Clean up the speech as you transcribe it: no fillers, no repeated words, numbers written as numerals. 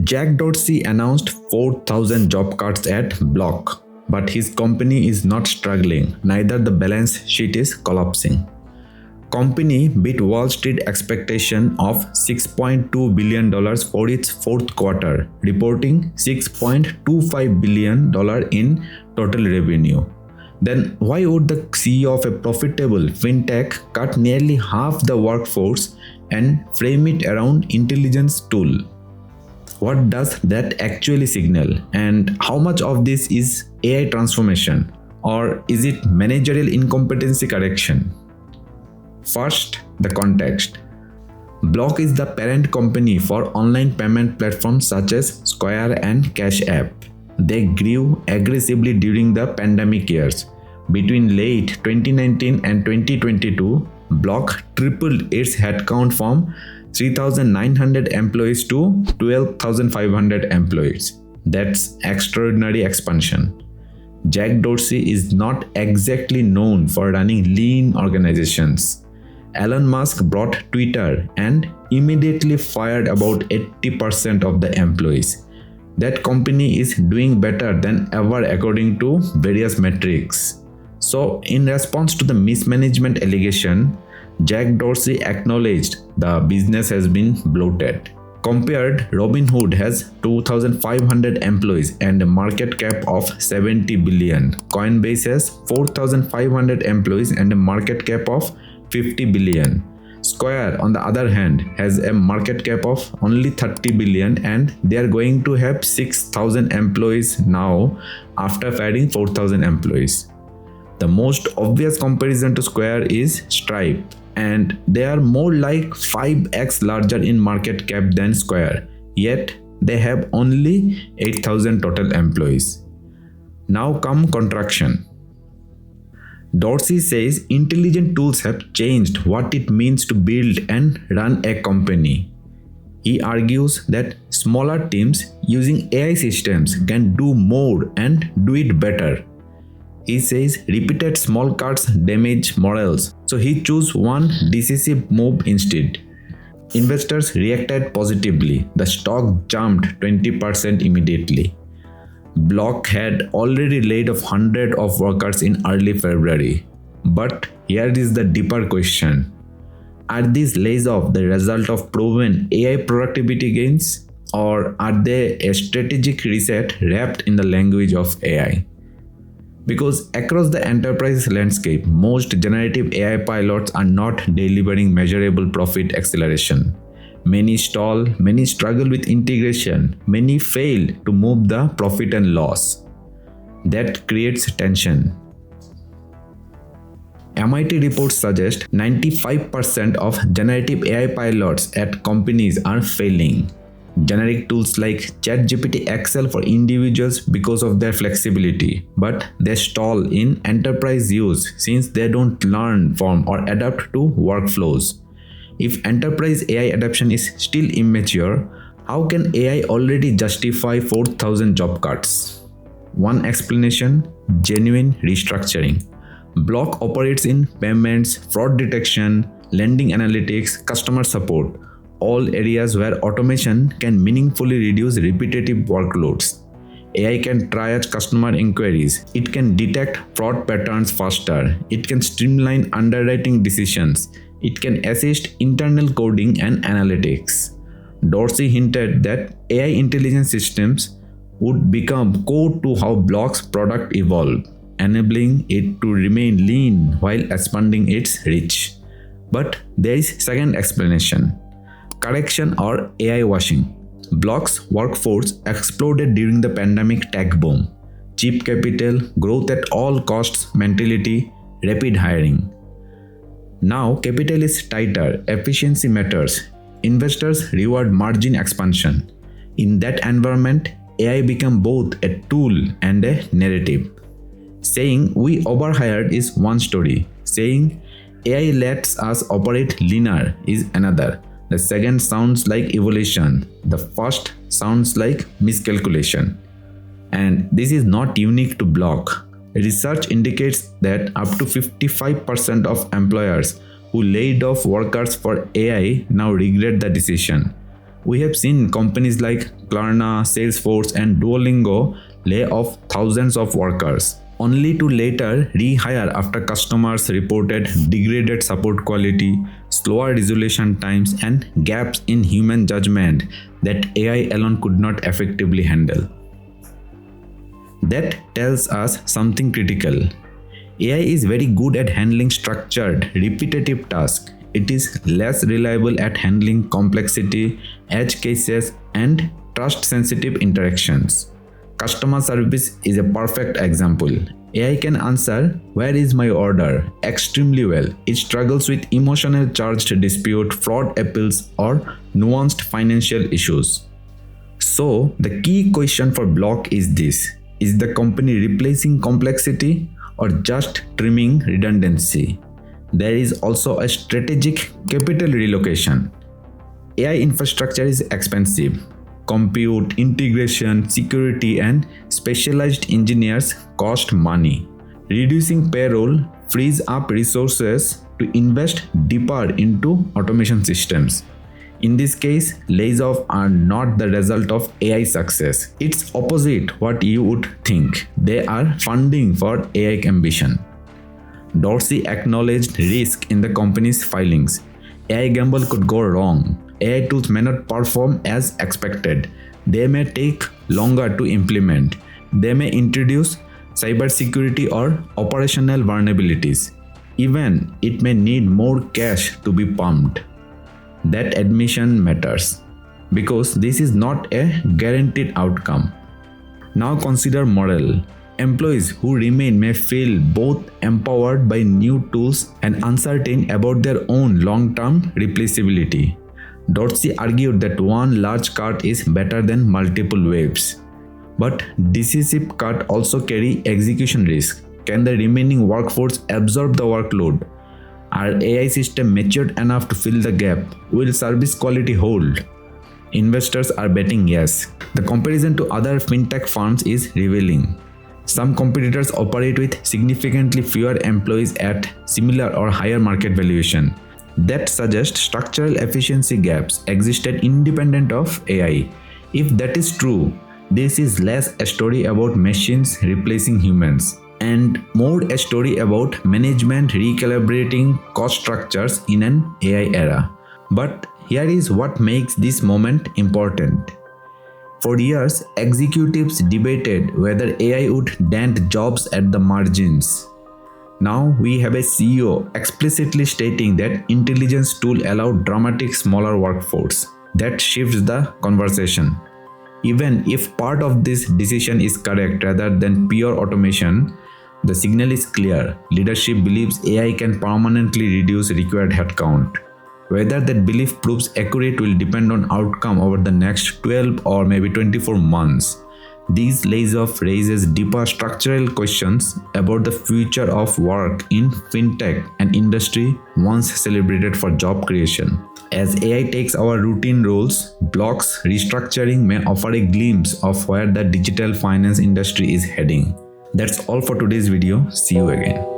Jack Dorsey announced 4,000 job cuts at Block, but his company is not struggling, neither the balance sheet is collapsing. Company beat Wall Street expectation of $6.2 billion for its fourth quarter, reporting $6.25 billion in total revenue. Then why would the CEO of a profitable fintech cut nearly half the workforce and frame it around intelligence tool? What does that actually signal, and how much of this is AI transformation, or is it managerial incompetency correction? First, the context. Block is the parent company for online payment platforms such as Square and Cash App. They grew aggressively during the pandemic years. Between late 2019 and 2022, Block tripled its headcount from 3,900 employees to 12,500 employees. That's extraordinary expansion. Jack Dorsey is not exactly known for running lean organizations. Elon Musk bought Twitter and immediately fired about 80% of the employees. That company is doing better than ever according to various metrics. So, in response to the mismanagement allegation, Jack Dorsey acknowledged the business has been bloated. Compared, Robinhood has 2,500 employees and a market cap of 70 billion. Coinbase has 4,500 employees and a market cap of 50 billion. Square, on the other hand, has a market cap of only 30 billion and they are going to have 6,000 employees now after adding 4,000 employees. The most obvious comparison to Square is Stripe, and they are more like 5x larger in market cap than Square, yet they have only 8,000 total employees. Now come contraction. Dorsey says intelligent tools have changed what it means to build and run a company. He argues that smaller teams using AI systems can do more and do it better. He says repeated small cuts damage morals, so he chose one decisive move instead. Investors reacted positively. The stock jumped 20% immediately. Block had already laid off hundreds of workers in early February. But here is the deeper question. Are these layoffs the result of proven AI productivity gains, or are they a strategic reset wrapped in the language of AI? Because across the enterprise landscape, most generative AI pilots are not delivering measurable profit acceleration. Many stall, many struggle with integration, many fail to move the profit and loss. That creates tension. MIT reports suggest 95% of generative AI pilots at companies are failing. Generic tools like ChatGPT excel for individuals because of their flexibility, but they stall in enterprise use since they don't learn from or adapt to workflows. If enterprise AI adoption is still immature, how can AI already justify 4,000 job cuts? One explanation: genuine restructuring. Block operates in payments, fraud detection, lending analytics, customer support, all areas where automation can meaningfully reduce repetitive workloads. AI can triage customer inquiries, it can detect fraud patterns faster, it can streamline underwriting decisions, it can assist internal coding and analytics. Dorsey hinted that AI intelligence systems would become core to how Block's product evolve, enabling it to remain lean while expanding its reach. But there is second explanation: correction or AI washing. Block's workforce exploded during the pandemic tech boom. Cheap capital, growth at all costs mentality, rapid hiring. Now capital is tighter, efficiency matters. Investors reward margin expansion. In that environment, AI became both a tool and a narrative. Saying we overhired is one story. Saying AI lets us operate leaner is another. The second sounds like evolution. The first sounds like miscalculation. And this is not unique to Block. Research indicates that up to 55% of employers who laid off workers for AI now regret the decision. We have seen companies like Klarna, Salesforce, and Duolingo lay off thousands of workers, only to later rehire after customers reported degraded support quality, slower resolution times, and gaps in human judgment that AI alone could not effectively handle. That tells us something critical. AI is very good at handling structured, repetitive tasks. It is less reliable at handling complexity, edge cases, and trust-sensitive interactions. Customer service is a perfect example. AI can answer, "Where is my order?" extremely well. It struggles with emotional charged dispute, fraud appeals, or nuanced financial issues. So, the key question for Block is this: is the company replacing complexity or just trimming redundancy? There is also a strategic capital relocation. AI infrastructure is expensive. Compute, integration, security, and specialized engineers cost money. Reducing payroll frees up resources to invest deeper into automation systems. In this case, layoffs are not the result of AI success. It's opposite what you would think. They are funding for AI ambition. Dorsey acknowledged risk in the company's filings. AI gamble could go wrong. AI tools may not perform as expected. They may take longer to implement. They may introduce cybersecurity or operational vulnerabilities. Even it may need more cash to be pumped. That admission matters because this is not a guaranteed outcome. Now consider morale. Employees who remain may feel both empowered by new tools and uncertain about their own long-term replaceability. Dorsey argued that one large cut is better than multiple waves. But decisive cuts also carry execution risk. Can the remaining workforce absorb the workload? Are AI systems matured enough to fill the gap? Will service quality hold? Investors are betting yes. The comparison to other fintech firms is revealing. Some competitors operate with significantly fewer employees at similar or higher market valuation. That suggests structural efficiency gaps existed independent of AI. If that is true, this is less a story about machines replacing humans and more a story about management recalibrating cost structures in an AI era. But here is what makes this moment important. For years, executives debated whether AI would dent jobs at the margins. Now we have a CEO explicitly stating that intelligence tools allow dramatic smaller workforce. That shifts the conversation. Even if part of this decision is correct rather than pure automation, the signal is clear. Leadership believes AI can permanently reduce required headcount. Whether that belief proves accurate will depend on outcome over the next 12 or maybe 24 months. These layoffs raises deeper structural questions about the future of work in fintech, an industry once celebrated for job creation. As AI takes our routine roles, Block's restructuring may offer a glimpse of where the digital finance industry is heading. That's all for today's video. See you again.